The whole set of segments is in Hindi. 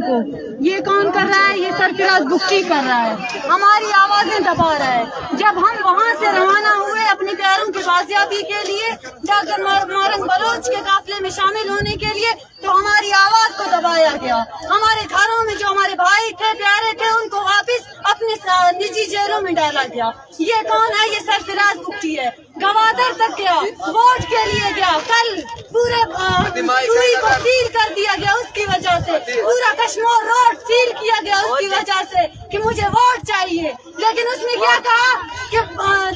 को। ये कौन कर रहा है? ये सरफराज बुगटी कर रहा है, हमारी आवाजें दबा रहा है। जब हम वहाँ से रवाना हुए अपने प्यारों की बाजियाबी के लिए, जाकर मारंग बलोच के काफिले में शामिल होने के लिए, तो हमारी आवाज को दबाया गया। हमारे घरों में जो हमारे भाई थे, प्यारे थे, उनको वापस अपने निजी जेलों में डाला गया। ये कौन है? ये सरफराज बुगटी है। गवादर तक गया, वोट के लिए गया, कल पूरे सुई को सील कर दिया गया उसकी वजह से, पूरा कश्मीर रोड सील किया गया उसकी वजह से कि मुझे वोट चाहिए। लेकिन उसने क्या कहा कि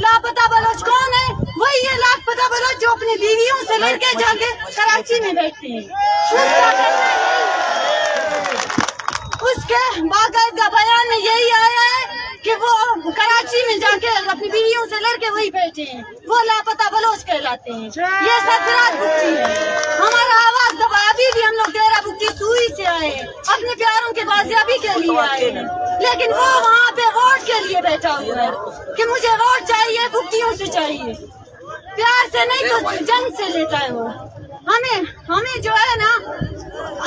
लापता बलोच कौन है? वही है लापता बलोच जो अपनी बीवियों से लड़के जाके कराची में बैठती है। उसके बाकायदा बयान में यही आया है कि वो कराची में जाके अपनी बीवियों से लड़के वही बैठे हैं, वो लापता बलोच कहलाते हैं। ये सरफराज बुगटी है। हमारा आवाज दबा, अभी भी हम लोग डेरा बुगटी सुई से आए हैं, अपने प्यारों के बाजियाबी के लिए आए हैं, लेकिन वो वहाँ पे वोट के लिए बैठा हुआ है कि मुझे वोट चाहिए, बुगटियों से चाहिए, प्यार से नहीं तो जंग से लेता है वो। हमें जो है ना,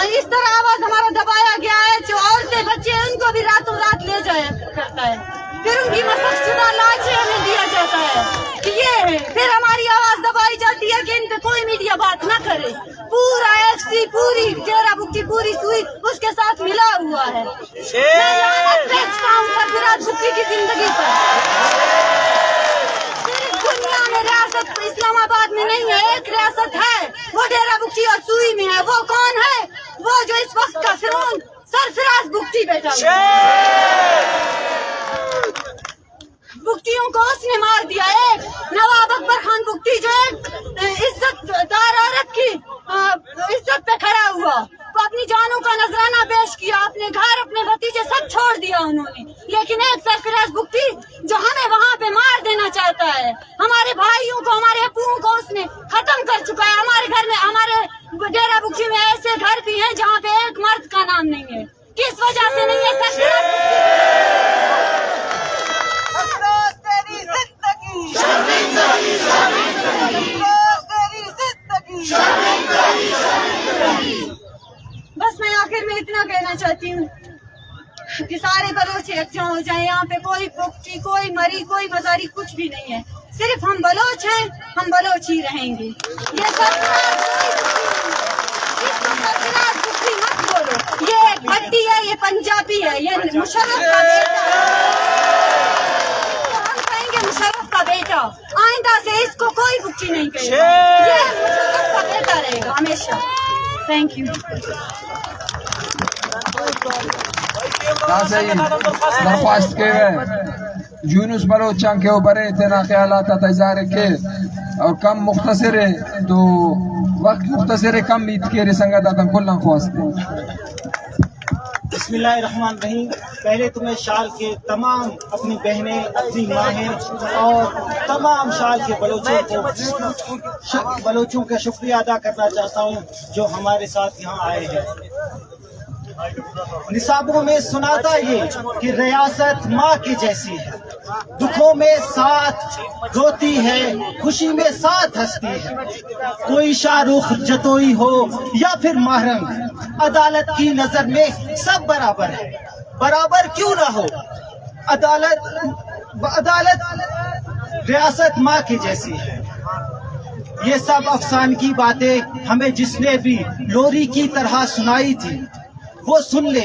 इस तरह आवाज हमारा दबाया गया है। जो औरतें बच्चे उनको भी रातों रात ले जाया करता है, फिर उनकी मशक्क़तशुदा लाशें हमें दिया जाता है कि ये है, फिर हमारी आवाज दबाई जाती है कि इन पे कोई मीडिया बात न करे। पूरा FC, पूरी डेरा बुगटी, पूरी सुई उसके साथ मिला हुआ है। मैं लानत भेजता हूँ सरफराज बुगटी की जिंदगी पर। दुनिया में रियासत इस्लामाबाद में नहीं है, एक रियासत है, वो डेरा बुगटी और सुई में है। वो कौन है? वो जो इस वक्त का फिरौन सरफराज बुगटी बैठा हुआ है। बुगटियों को उसने मार दिया। एक नवाब अकबर खान बुगटी जो एक इज्जतदार औरत की इज्जत पे खड़ा हुआ, वो अपनी जानों का नजराना पेश किया, अपने घर, अपने भतीजे सब छोड़ दिया उन्होंने। लेकिन एक सरफराज बुगटी जो हमें वहाँ पे मार देना चाहता है, हमारे भाइयों को, हमारे अपूओं को उसने खत्म कर चुका है। हमारे घर में, हमारे डेरा बुगटी में ऐसे घर भी हैं जहाँ पे एक मर्द का नाम नहीं है। किस वजह से नहीं है? बस मैं आखिर में इतना कहना चाहती हूँ कि सारे बलोच इकट्ठा हो जाए। यहाँ पे कोई बुगटी, कोई मरी, कोई मजारी कुछ भी नहीं है। सिर्फ हम बलोच हैं, हम बलोच ही रहेंगे। ये सरफराज बुगटी मत बोलो, ये भट्टी है, ये पंजाबी है, ये मुशर्रफ का बेटा है। हम कहेंगे मुशर्रफ का बेटा, आइंदा से इसको कोई बुगटी नहीं कहेगा, ये मुशर्रफ का बेटा रहेगा हमेशा। Thank you. दरख्वास्त के यूनुस बलोचान के ऊपर इतना ख्यालात इज़हार के और कम मुख्तसर है तो वक्त मुख्तसर है, कम ईद के संगत कुल्ला ख्वास्ते। बिस्मिल्लाहिर्रहमानिर्रहीम। पहले तो मैं शाल के तमाम अपनी बहनें, अपनी माहें और तमाम शाल के बलोचों का शुक्रिया अदा करना चाहता हूँ जो हमारे साथ यहाँ आए हैं। निसाबों में सुनाता ये कि रियासत माँ की जैसी है, दुखों में साथ रोती है, खुशी में साथ हंसती है। कोई शाहरुख जतोई हो या फिर महरंग, अदालत की नजर में सब बराबर है। बराबर क्यों ना हो, अदालत रियासत माँ की जैसी है। ये सब अफसान की बातें हमें जिसने भी लोरी की तरह सुनाई थी वो सुन ले।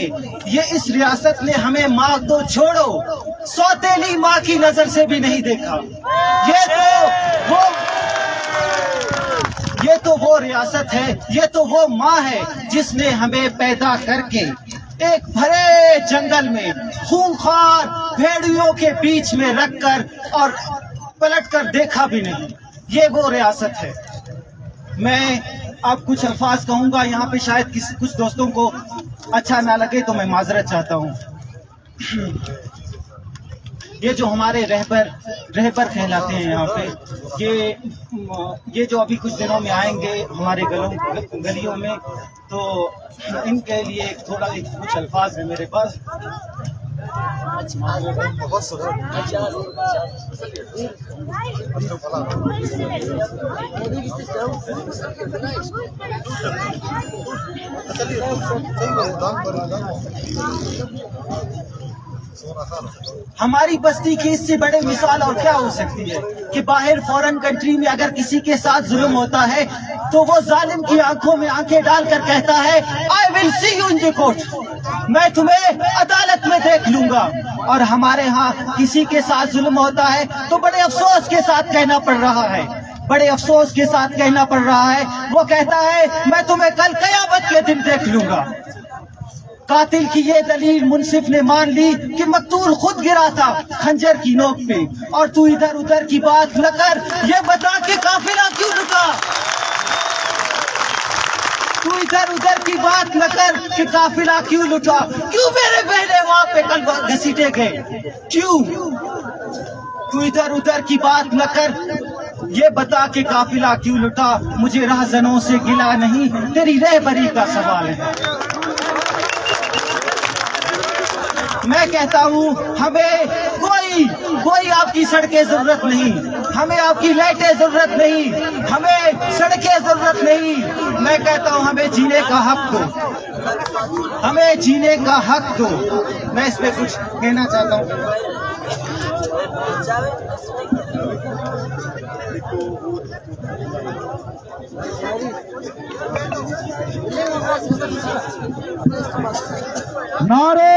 ये इस रियासत ने हमें माँ तो छोड़ो, सौतेली माँ की नजर से भी नहीं देखा। ये तो वो रियासत है, ये तो वो माँ है जिसने हमें पैदा करके एक भरे जंगल में खूंखार भेड़ियों के बीच में रखकर और पलटकर देखा भी नहीं। ये वो रियासत है। मैं अब कुछ अल्फाज कहूंगा, यहाँ पे शायद कुछ दोस्तों को अच्छा ना लगे तो मैं माजरत चाहता हूँ। ये जो हमारे रहबर कहलाते हैं यहाँ पे, ये जो अभी कुछ दिनों में आएंगे हमारे गलियों में, तो इनके लिए थोड़ा कुछ अल्फाज है मेरे पास। हमारी बस्ती की इससे बड़े मिसाल और क्या हो सकती है कि बाहर फॉरेन कंट्री में अगर किसी के साथ जुल्म होता है तो वो जालिम की आंखों में आंखें डालकर कहता है I will see you in the court, मैं तुम्हें अदालत में देख लूंगा। और हमारे यहाँ किसी के साथ जुल्म होता है तो बड़े अफसोस के साथ कहना पड़ रहा है, बड़े अफसोस के साथ कहना पड़ रहा है, वो कहता है मैं तुम्हें कल कयामत के दिन देख लूंगा। कातिल की ये दलील मुंसिफ ने मान ली कि मकतूल खुद गिरा था खंजर की नोक पे, और तू इधर उधर की बात न कर, ये बता कि काफिला क्यों रुका। तू इधर उधर की बात न कर कि काफिला क्यों लुटा, क्यों मेरे बहने वहां पे कल घसीटे गए, क्यों। तू इधर उधर की बात न कर, ये बता कि काफिला क्यों लुटा। मुझे राहजनों से गिला नहीं, तेरी रहबरी का सवाल है। मैं कहता हूँ हमें कोई आपकी सड़कें जरूरत नहीं, हमें आपकी लाइटें जरूरत नहीं, हमें सड़कें जरूरत नहीं। मैं कहता हूँ हमें जीने का हक दो, हमें जीने का हक दो। मैं इस पे कुछ कहना चाहता हूँ। नारे